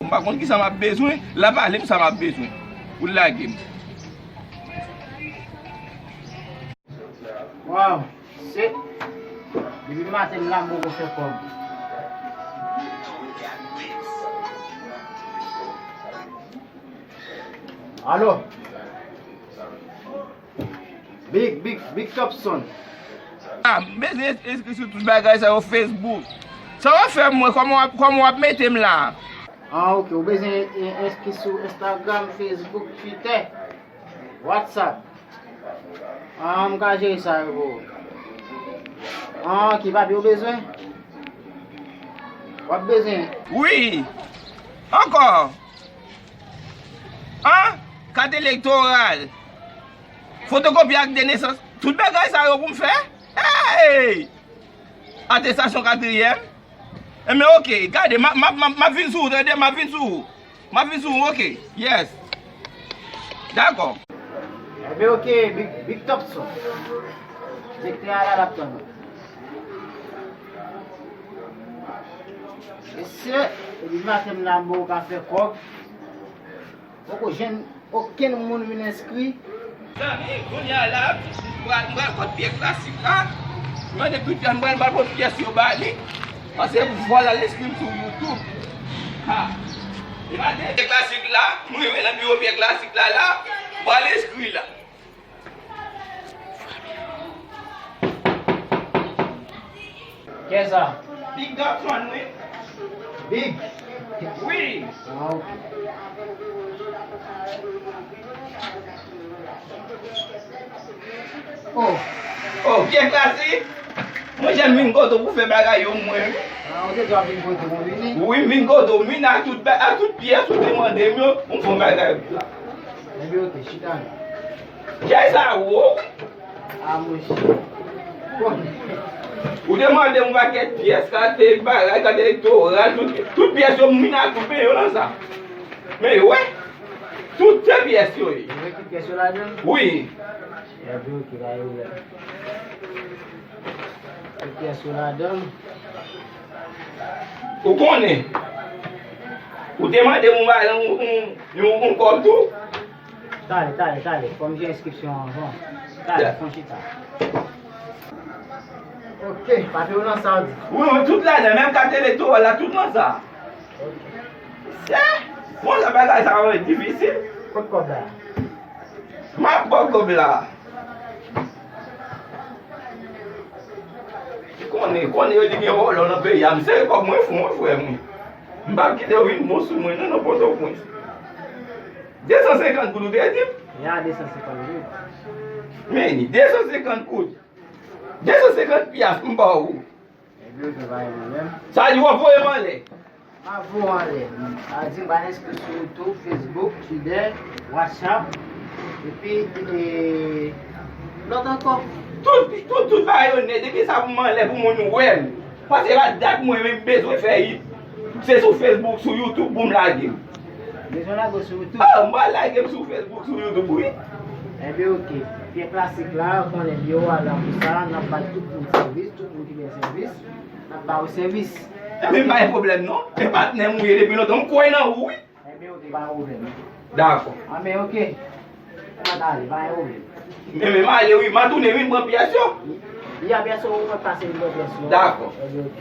Par contre, qui ça m'a besoin, la parler, ça m'a besoin. Pour la game. Wow, c'est. Depuis le matin, là, je fais comme. Allô? Big top son. Ah, mais est-ce que sur tout le bagage ça au Facebook? Ça va faire moi, comment on va mettre là? Ah, ok, vous besoin d'inscrire sur Instagram, Facebook, Twitter, WhatsApp. Ah, je vais gérer ça. Ah, qui va bien besoin? Vous avez besoin? Oui. Encore. Hein? Carte électorale. Photocopie acte de naissance. Tout le bagage ça pour me faire? Hey! Attestation quatrième. Mais ok, regardez, ma vie sous, regardez, ma vie sous, ok, yes. D'accord. Eh bien, ok, big top son. C'est que à la laptop. Et c'est, le matin, là, je vais faire quoi? Aucun monde n'est inscrit. On y a là, je vais Pierreclassicla. Je vais depuis que je vais pièce sur Bali. Parce que voilà l'escrime sur YouTube. Ah. Regardez, Pierreclassicla, moi, je vais dans le bureau Pierreclassicla là, voilà l'escrime là. Qu'est-ce ça? Big Dog One, oui. Big? Oui. Ah, ok. Oh, Pierreclassicla. Moi, j'aime bien pour faire bagaille au moins. Ah, on doit venir pour te oui, Mingodo, Mina à toute pièce, tout demander mieux, on fait bagaille. Eh bien, ok, chitan. Qu'est-ce ça, wow? Ah, moi aussi. Vous demandez on va quelle pièce, quand t'es bagaille, quand t'es électoral, toute pièce, on Mina à couper, on ça. Mais ouais, toutes ces pièces, oui. Vous voulez toute pièce là-dedans? Oui. Eh bien, ok, là, il est là. Toute pièce là-dedans. Vous connaissez? Vous demandez on va on comme tout? Allez, comme j'ai inscription avant. Allez, franchis ça. Ok, papier ou non ça? Oui, tout là, même carte électorale là, tout dans ça. C'est bon, ça bagaille, ça va être difficile. Pas de problème. Ma pas comme là. Qu'on est dit que on a payé, je sais pas moi, frère. Je ne vais pas quitter une mot sur moi, non, pas de point. 250 pour nous dire. Il y a 250 euros. Mais 250 coûte. 250 piastres, je ne sais pas où. Et bien, je vais même. Ça dit, on va vraiment aller. Ah, vous allez. Je vais inscrire sur YouTube, Facebook, Twitter, WhatsApp. Et puis, l'autre encore. Tout va y aller. Depuis ça, vous m'enlèvez pour mon web. Parce que la date, moi, même besoin de faire. C'est sur Facebook, sur YouTube, pour me laguer. Besoin de sur YouTube. Ah, moi, laguer sur Facebook, sur YouTube, oui. Eh bien, ok. Pierreclassicla, on est bio à la pour ça. On n'a pas tout pour le service, tout pour le service. On n'a pas au service. Mais pas de problème, non? Les partenaires mouillés depuis longtemps, quoi, non, oui? Eh bien, ok, pas de problème. D'accord. Ah, mais ok. Allez, pas de problème. Mais allez, oui, ma tourné une bonne pièce. Il y a bien sûr, on va passer une bonne pièce. D'accord. Eh bien, ok.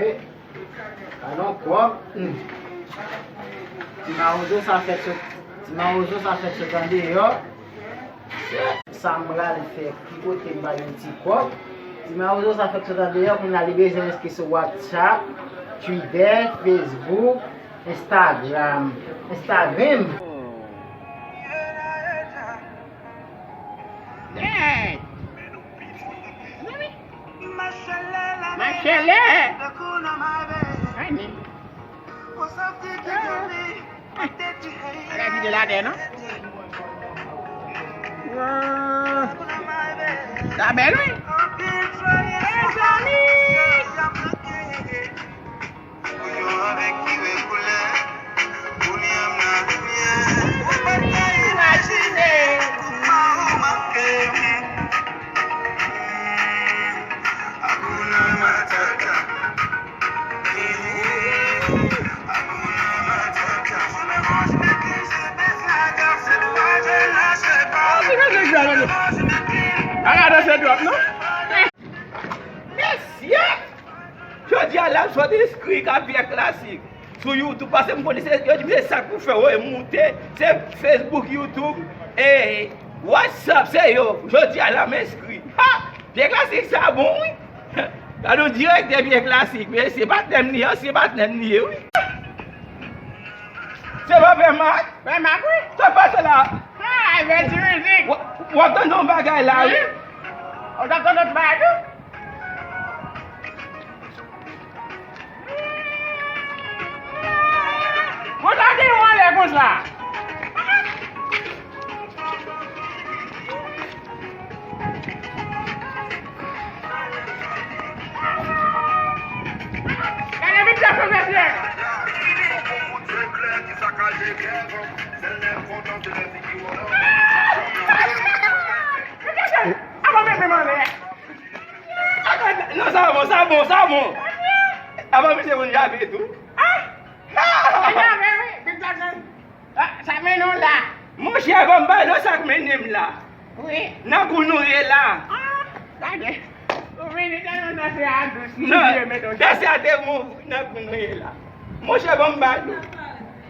Et, alors quoi? Tu m'as osé ça fait ce temps ça me l'a fait picoter ma petit corps. Tu m'as osé ça fait ce temps d'ailleurs qu'on a libéré inscrit sur WhatsApp, Twitter, Facebook, Instagram. Ada di lade no? Tak belu. Agade se drop nou? Merci! Jodi a la mso de skri ka Pierreclassicla. Sou YouTube, parce m kone yo di se sak pou fè ou e monte, se Facebook, YouTube, e WhatsApp, se yo. Jodi a la m skri. Ha! Pierreclassicla sa bon, oui? Kado direct de Pierreclassicla, se batnem ni yo, se batnem ni yo, oui? Se va fè mak? Fè mak, oui? Se passe la? Ha, ve ti mizik. Wak ton don bagay la, oui? O da ton not bagay nou? Mwen sa di wan le kon sa? Kane bit la profesyon? Avan men seman le? Non, sa bon. Avan mi se yon jave tou. Sa menon la? Mon chè kon bay lo sak menem la. Oui. Nan kounou ye la. Gade. Ou vini kanon na se adous. Non, desi ate moun nan kounou ye la. Mon chè kon bay lo.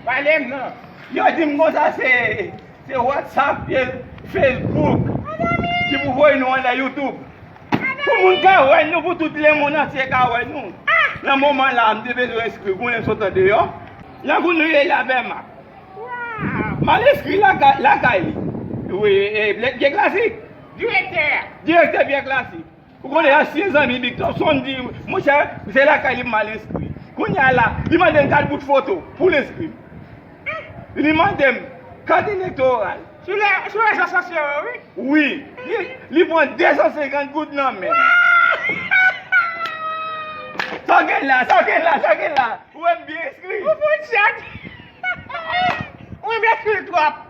Valem non. Yo di mgon sa se WhatsApp, Facebook. Ki pou voy nou an la YouTube. Pou moun ka wè nou, pou tout le moun an se ka wè nou. Nan mouman la, m deve zo eskri, kounen sotan de yo. Nan kounou ye la bema. Man eskri la kay. Oui, Pierreclassicla. Directeur Pierreclassicla. Pou konen a 6 an mi big top, son di, mou chè, se la kay li mal eskri. Kounen la, li man den 4 bout foto, pou l'eskri. Li man dem, carte électorale. Sou les asosyon, oui? Oui, li pon 250 gout nan men. Soken la. Ou em bi eskri. Ou pou chat? Ou em besil trop?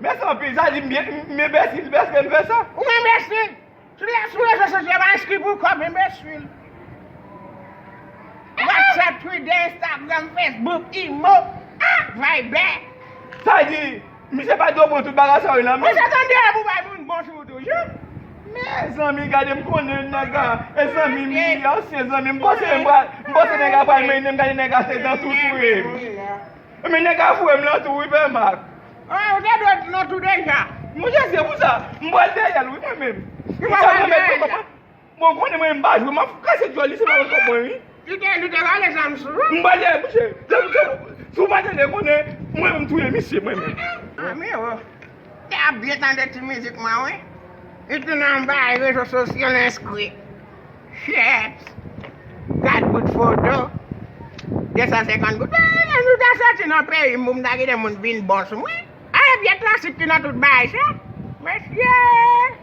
Mè son pi, sa di mè besil, beske m fè sa. Ou em besil? Sou les asosyon, man eskri pou kop, em besil. WhatsApp, Twitter, Instagram, Facebook, Imo, Viber. Sa di, mi se pa do bon tout baga sa ou nan Ou men. se ton de pou bay moun bonjou toujou? Mè san mi gade m konen nega, e san mi mi, se san mi, m bose nega pa men, m gade nega se dan tout fwe. Mi nega fwe m lan tout wipe mak. Ou te do non tout deja? Mou jase pou sa, m bolte yal wipe men. Ki pa wale yal? Bon konen mwen m bajou, m kase joli se m wak mwen. Tu te wale zan sou? M bolte yal mouche, sou bate de konen, mwen m touye misye mwen men. Ami ou, te ap biye tan de ti mizik mwen we? Iti nan bay rezo sosyon inskri. Shit. 4 bout foto. 250 bout. Nou ta soti nan peyi moum da gide moun bin bons mwen. Aye Pierreclassicla ki nan tout bay se. Monsieur.